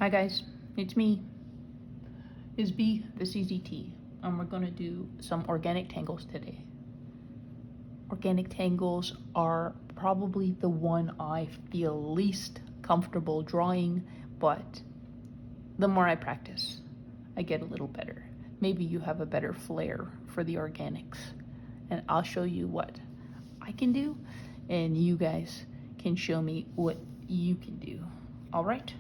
Hi guys, it's me, is B, the CZT, and we're gonna do some organic tangles today. Organic tangles are probably the one I feel least comfortable drawing, but the more I practice, I get a little better. Maybe you have a better flair for the organics, and I'll show you what I can do, and you guys can show me what you can do. All right?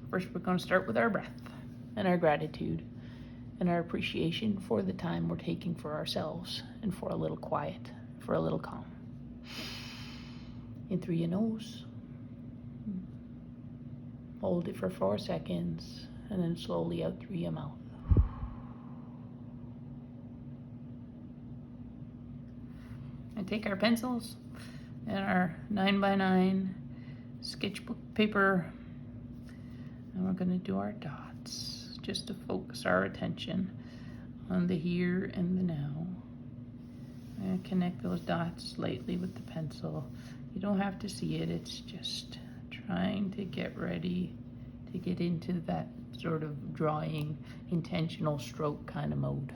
First, we're going to start with our breath and our gratitude and our appreciation for the time we're taking for ourselves and for a little quiet, for a little calm. In through your nose, hold it for 4 seconds, and then slowly out through your mouth. And take our pencils and our 9x9 sketchbook paper, and we're going to do our dots just to focus our attention on the here and the now. And connect those dots slightly with the pencil. You don't have to see it, it's just trying to get ready to get into that sort of drawing, intentional stroke kind of mode.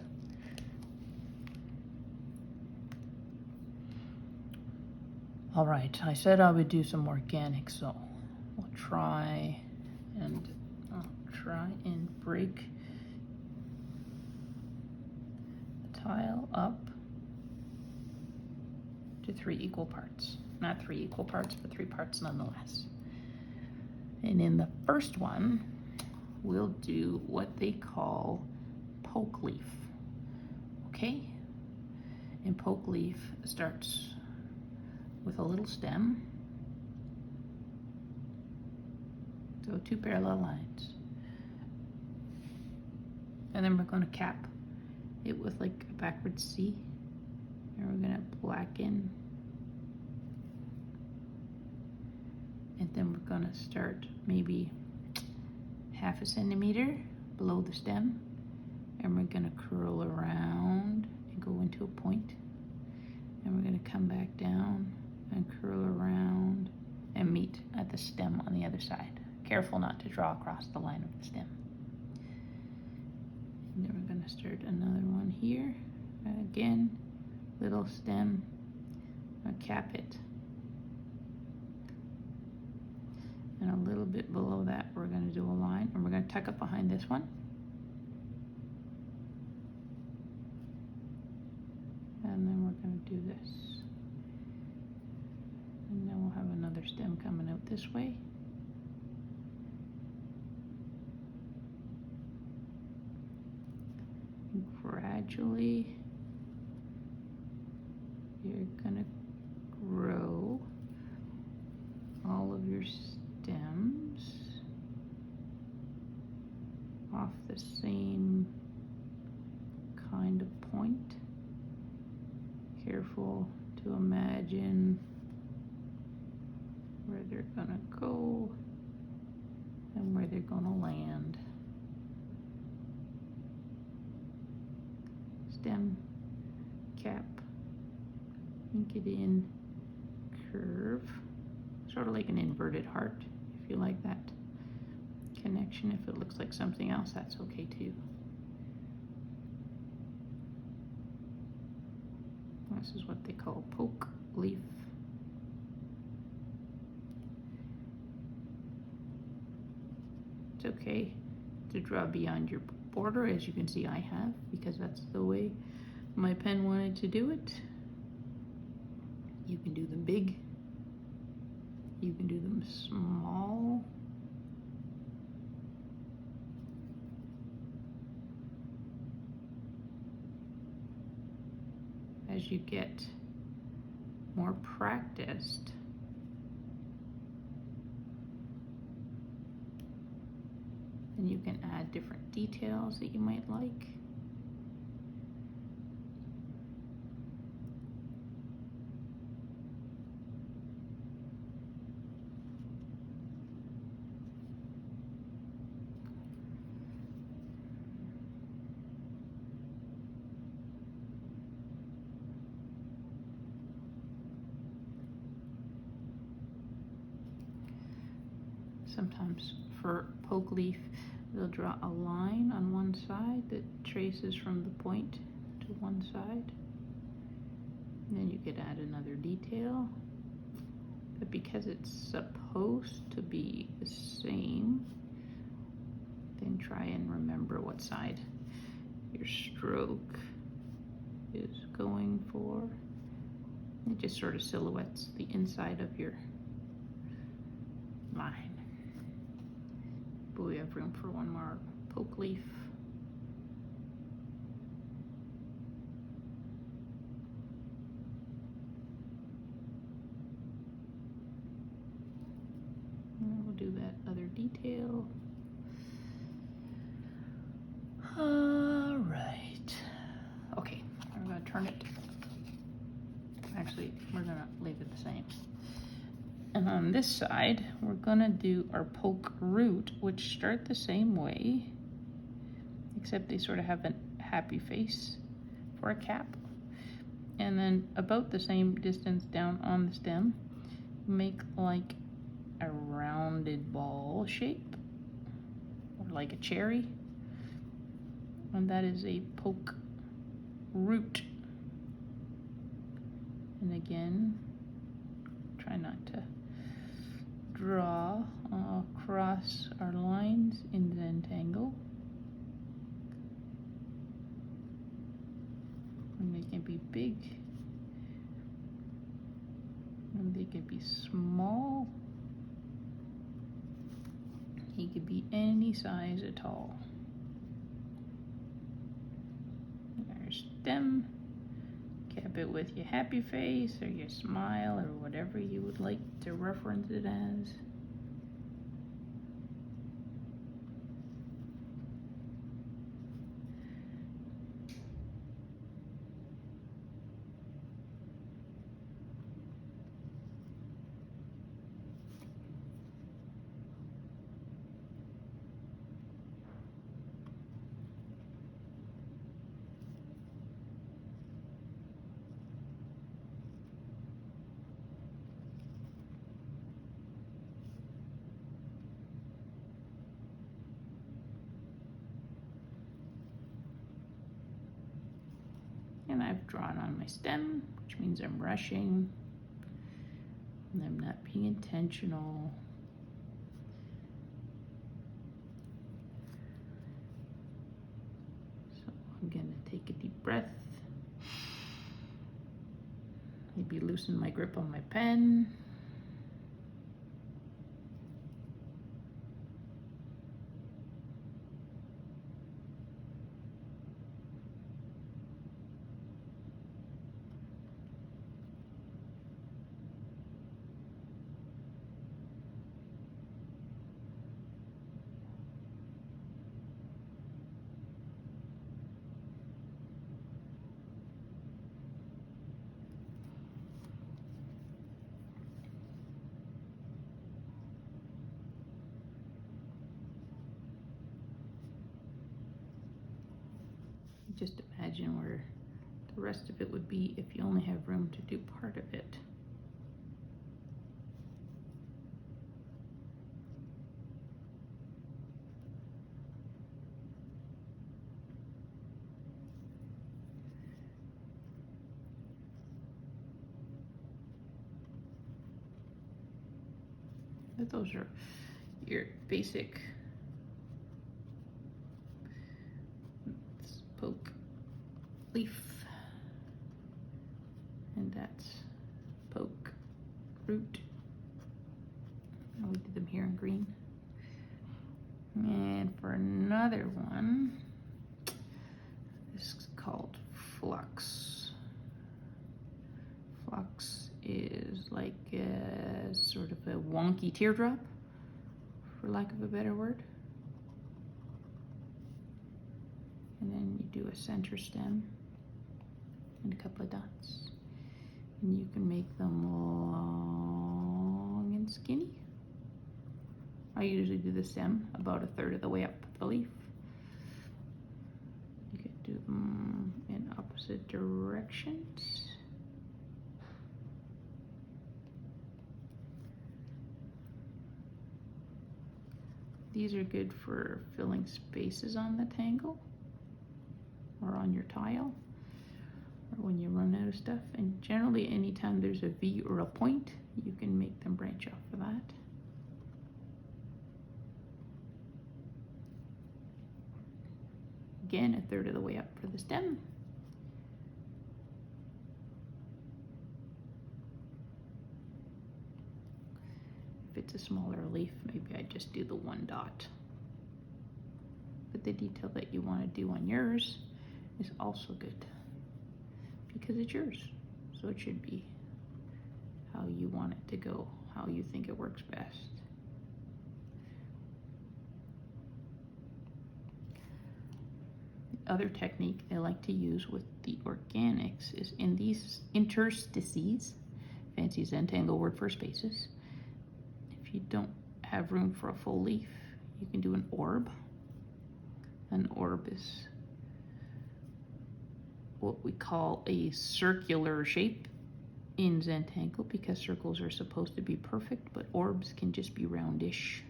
All right, I said I would do some organic, so we'll try and break the tile up to 3 equal parts. Not 3 equal parts, but 3 parts nonetheless. And in the first one, we'll do what they call Pokeleaf. Okay? And Pokeleaf starts with a little stem. So 2 parallel lines. And then we're going to cap it with like a backwards C. And we're going to blacken. And then we're going to start maybe 1/2 centimeter below the stem. And we're going to curl around and go into a point. And we're going to come back down and curl around and meet at the stem on the other side. Careful not to draw across the line of the stem. And then we're going to start another one here. Again, little stem, I'll cap it. And a little bit below that, we're going to do a line, and we're going to tuck up behind this one. And then we're going to do this. And then we'll have another stem coming out this way. And gradually, you're gonna grow all of your stems off the same kind of point. Careful to imagine where they're gonna go and where they're gonna land. Stem, cap, ink it in, curve, sort of like an inverted heart, if you like that connection. If it looks like something else, that's okay too. This is what they call Pokeleaf. It's okay to draw beyond your border, as you can see I have, because that's the way my pen wanted to do it. You can do them big, you can do them small. As you get more practiced, then you can add different details that you might like. Sometimes for Pokeleaf, they'll draw a line on one side that traces from the point to one side. And then you could add another detail. But because it's supposed to be the same, then try and remember what side your stroke is going for. It just sort of silhouettes the inside of your line. But we have room for one more Pokeleaf. And we'll do that other detail. All right. Okay, we're gonna turn it. Actually, we're gonna leave it the same. And on this side, we're gonna do our Pokeroot, which start the same way, except they sort of have a happy face for a cap. And then about the same distance down on the stem, make like a rounded ball shape, or like a cherry. And that is a Pokeroot. And again, try not to draw across our lines in the Zentangle. And they can be big, and they can be small. He could be any size at all. There's stem. Cap it with your happy face or your smile or whatever you would like to reference it as. And I've drawn on my stem, which means I'm rushing and I'm not being intentional. So I'm gonna take a deep breath. Maybe loosen my grip on my pen. Just imagine where the rest of it would be if you only have room to do part of it. But those are your basic Pokeleaf, and that's Pokeroot. And we did them here in green. And for another one, this is called Flux. Flux is like a sort of a wonky teardrop, for lack of a better word. And then you do a center stem and a couple of dots. And you can make them long and skinny. I usually do the stem about 1/3 of the way up the leaf. You could do them in opposite directions. These are good for filling spaces on the tangle or on your tile or when you run out of stuff. And generally anytime there's a V or a point, you can make them branch off for that. Again, a third of the way up for the stem. If it's a smaller leaf, maybe I just do the one dot. But the detail that you want to do on yours is also good because it's yours. So it should be how you want it to go, how you think it works best. The other technique I like to use with the organics is in these interstices, fancy Zentangle word for spaces. If you don't have room for a full leaf, you can do an orb. An orb is what we call a circular shape in Zentangle because circles are supposed to be perfect, but orbs can just be roundish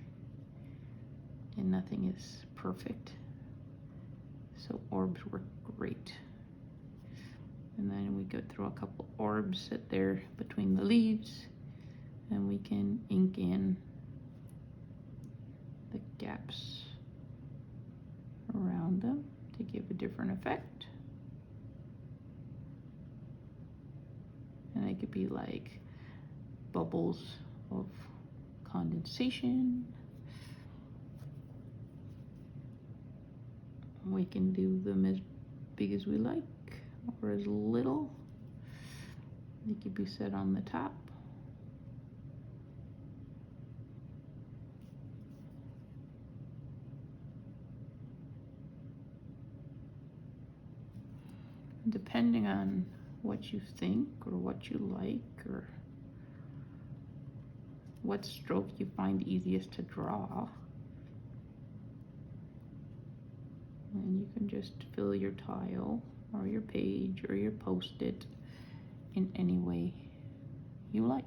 and nothing is perfect. So orbs work great. And then we go through a couple orbs that they're between the leaves, and we can ink in the gaps around them to give a different effect. And they could be like bubbles of condensation. We can do them as big as we like or as little. They could be set on the top. Depending on what you think or what you like or what stroke you find easiest to draw, and you can just fill your tile or your page or your post-it in any way you like.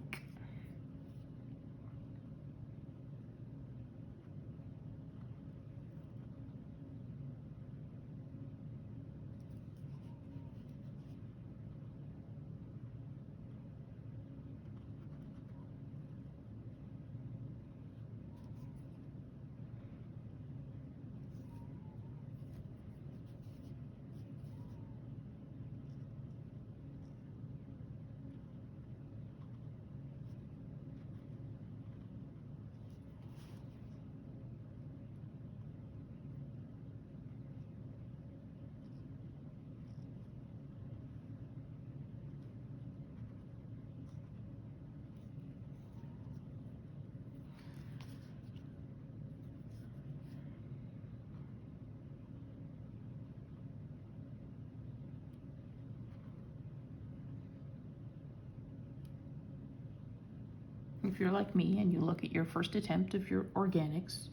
If you're like me and you look at your first attempt of your organics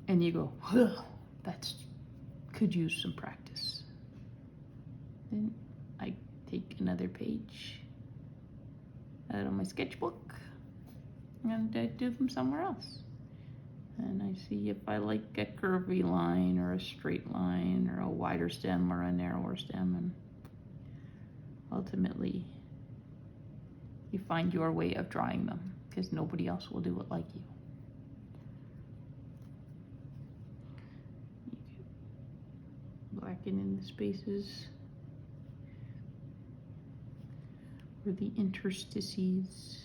and you go, ugh, that's could use some practice, then I take another page out of my sketchbook and I do them somewhere else. And I see if I like a curvy line or a straight line or a wider stem or a narrower stem, and ultimately you find your way of drawing them because nobody else will do it like you. Blacken in the spaces or the interstices.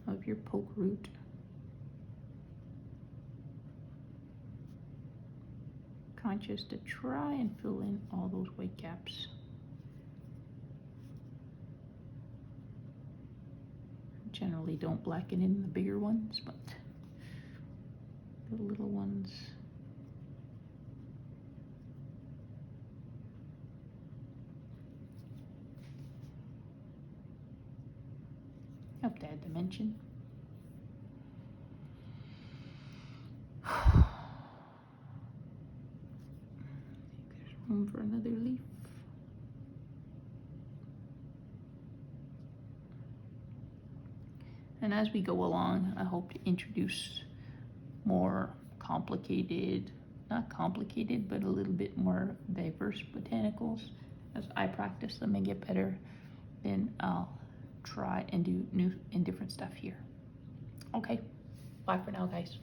Of your Pokeroot. Conscious to try and fill in all those white gaps. Generally don't blacken in the bigger ones, but the little ones help to add dimension. There's room for another leaf. And as we go along, I hope to introduce more complicated, not complicated, but a little bit more diverse botanicals. As I practice them and get better, then I'll try and do new and different stuff here. Okay, bye for now, guys.